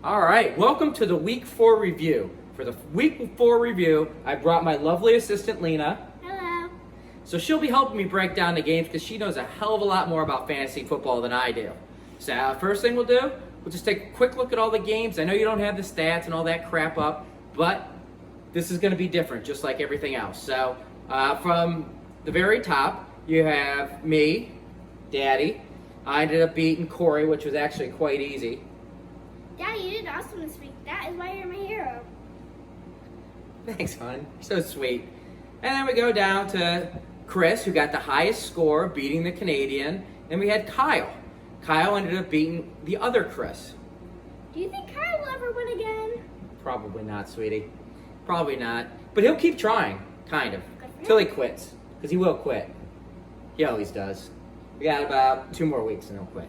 All right, welcome to the Week 4 review. For the Week 4 review, I brought my lovely assistant, Lena. Hello. So she'll be helping me break down the games because she knows a hell of a lot more about fantasy football than I do. So first thing we'll do, we'll just take a quick look at all the games. I know you don't have the stats and all that crap up, but this is going to be different, just like everything else. So from the very top, you have me, Daddy. I ended up beating Corey, which was actually quite easy. Daddy, you did awesome this week. That is why you're my hero. Thanks, hon. You're so sweet. And then we go down to Chris, who got the highest score, beating the Canadian. And we had Kyle. Kyle ended up beating the other Chris. Do you think Kyle will ever win again? Probably not, sweetie. Probably not. But he'll keep trying, kind of, till he quits. Because he will quit. He always does. We got about 2 more weeks and he'll quit.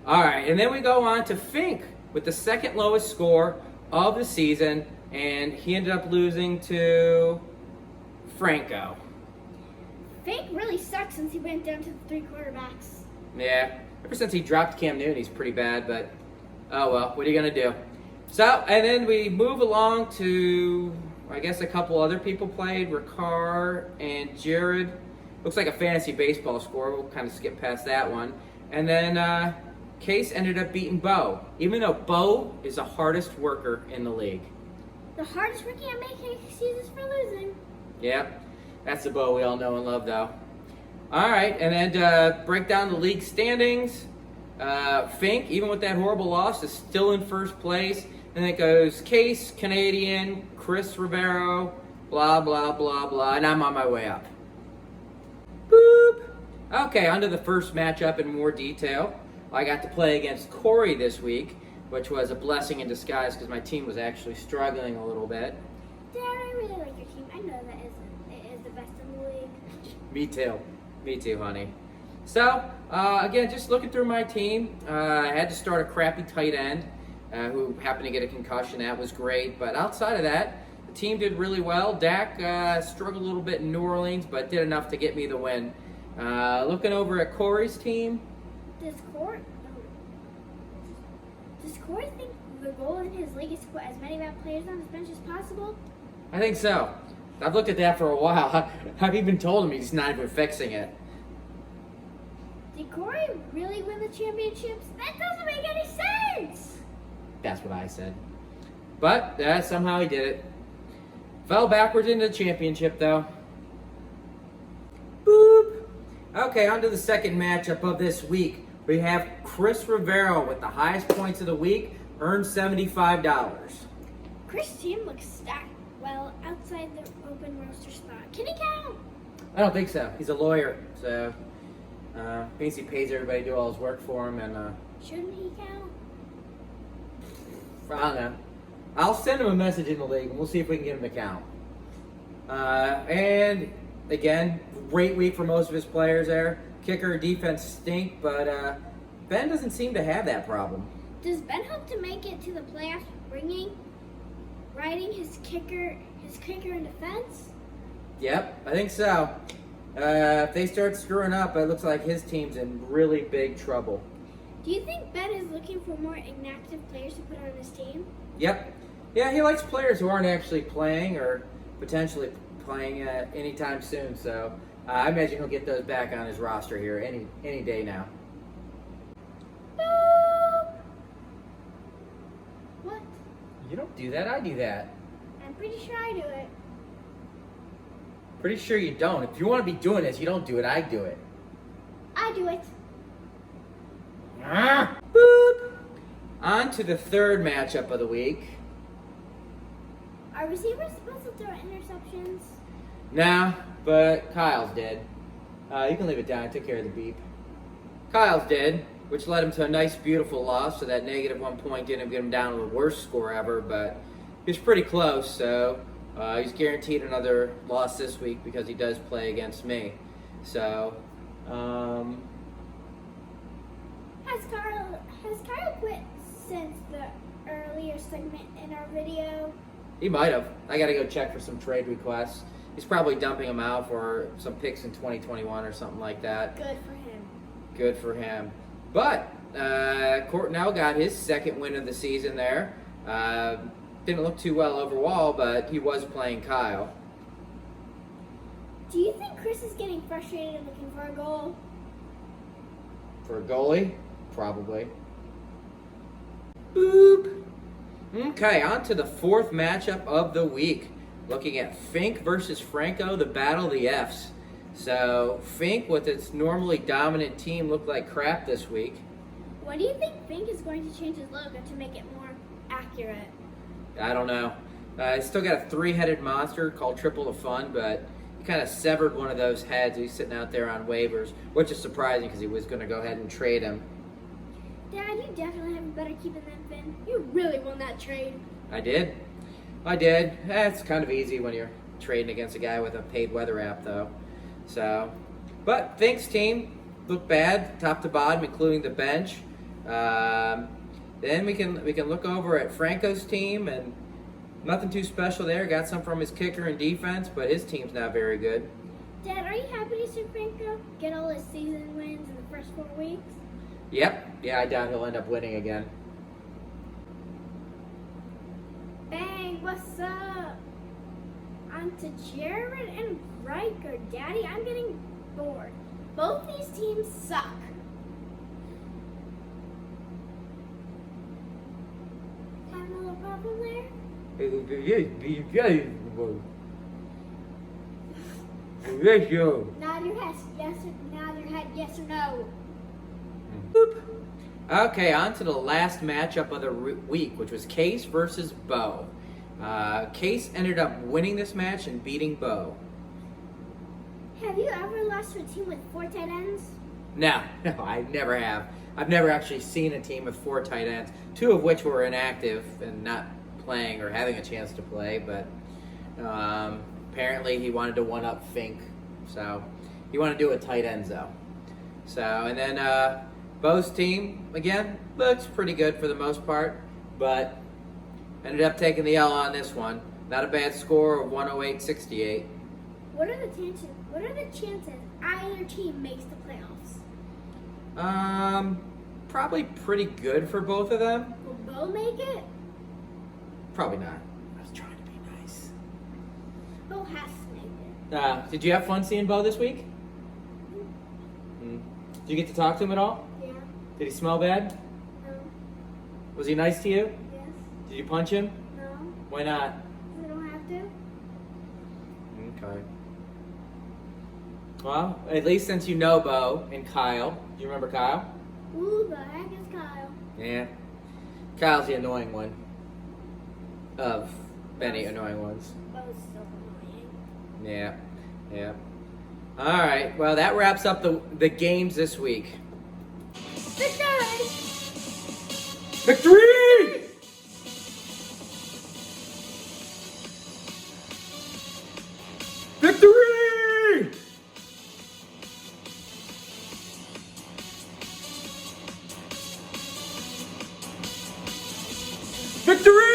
All right, and then we go on to Fink with the second lowest score of the season. And he ended up losing to Franco. Fink really sucks since he went down to the 3 quarterbacks. Yeah, ever since he dropped Cam Newton, he's pretty bad, but oh well, what are you going to do? So, and then we move along to, I guess a couple other people played, Ricard and Jared. Looks like a fantasy baseball score. We'll kind of skip past that one. And then Case ended up beating Bo, even though Bo is the hardest worker in the league. The hardest working at making excuses for losing. Yep, that's the Bo we all know and love, though. All right, and then to break down the league standings, Fink, even with that horrible loss, is still in first place. And it goes Case, Canadian, Chris Rivero, blah, blah, blah, blah, and I'm on my way up. Boop. Okay, on to the first matchup in more detail. I got to play against Corey this week, which was a blessing in disguise because my team was actually struggling a little bit. Dad, I really like your team. I know it is the best in the league. Me too. Me too, honey. So, again, just looking through my team, I had to start a crappy tight end who happened to get a concussion. That was great. But outside of that, the team did really well. Dak struggled a little bit in New Orleans, but did enough to get me the win. Looking over at Corey's team. Does Corey think the goal in his league is to put as many bad players on his bench as possible? I think so. I've looked at that for a while. I've even told him he's not even fixing it. Did Corey really win the championships? That doesn't make any sense! That's what I said. But somehow he did it. Fell backwards into the championship, though. Boop. Okay, on to the second matchup of this week. We have Chris Rivero with the highest points of the week, earned $75. Chris' team looks stacked well outside the open roster spot. Can he count? I don't think so. He's a lawyer, so means he pays everybody to do all his work for him, and Shouldn't he count? I don't know. I'll send him a message in the league, and we'll see if we can get him to count. And again, great week for most of his players there. Kicker, defense stink, but Ben doesn't seem to have that problem. Does Ben hope to make it to the playoffs, riding his kicker in defense? Yep, I think so. If they start screwing up, it looks like his team's in really big trouble. Do you think Ben is looking for more inactive players to put on his team? Yep. Yeah, he likes players who aren't actually playing or potentially playing anytime soon, so I imagine he'll get those back on his roster here any day now. Boop. What? You don't do that, I do that. I'm pretty sure I do it. Pretty sure you don't. If you want to be doing this, you don't do it, I do it. I do it. Boop. On to the third matchup of the week. Are receivers supposed to throw interceptions? Nah, but Kyle's did. You can leave it down. I took care of the beep. Kyle's did, which led him to a nice, beautiful loss. So that -1 point didn't get him down to the worst score ever, but he was pretty close. So he's guaranteed another loss this week because he does play against me. So, Has Kyle quit since the earlier segment in our video? he might have. I got to go check for some trade requests. He's probably dumping them out for some picks in 2021 or something like that. Good for him. Good for him. But Courtnell got his second win of the season there. Didn't look too well overall, but he was playing Kyle. Do you think Chris is getting frustrated and looking for a goal? For a goalie? Probably. Boop. Okay, on to the fourth matchup of the week. Looking at Fink versus Franco, the battle of the Fs. So, Fink, with its normally dominant team, looked like crap this week. What do you think Fink is going to change his logo to make it more accurate? I don't know. He's still got a three-headed monster called Triple the Fun, but he kind of severed one of those heads. He's sitting out there on waivers, which is surprising because he was going to go ahead and trade him. Dad, you definitely have a better keeper than Finn. You really won that trade. I did. It's kind of easy when you're trading against a guy with a paid weather app, though. So, but Fink's team looked bad, top to bottom, including the bench. Then we can look over at Franco's team, and nothing too special there. Got some from his kicker and defense, but his team's not very good. Dad, are you happy to see Franco get all his season wins in the first 4 weeks? Yep. Yeah, I doubt he'll end up winning again. Bang, what's up? On to Jared and Riker. Daddy, I'm getting bored. Both these teams suck. Having a little problem there? Nod your head, yes or no. Okay, on to the last matchup of the week, which was Case versus Bo. Case ended up winning this match and beating Bo. Have you ever lost to a team with 4 tight ends? No, I never have. I've never actually seen a team with 4 tight ends, 2 of which were inactive and not playing or having a chance to play, but apparently he wanted to one-up Fink, so he wanted to do it with tight ends, though. So, and then Bo's team, again, looks pretty good for the most part, but ended up taking the L on this one. Not a bad score of 108-68. What are the chances either team makes the playoffs? Probably pretty good for both of them. Will Bo make it? Probably not. I was trying to be nice. Bo has to make it. Did you have fun seeing Bo this week? Did you get to talk to him at all? Yeah. Did he smell bad? No. Was he nice to you? Yes. Did you punch him? No. Why not? We don't have to. Okay. Well, at least since you know Bo and Kyle. Do you remember Kyle? Who the heck is Kyle? Yeah. Kyle's the annoying one. Of many annoying ones. Bo's so annoying. Yeah. All right. Well, that wraps up the games this week. Victory! Victory! Victory! Victory!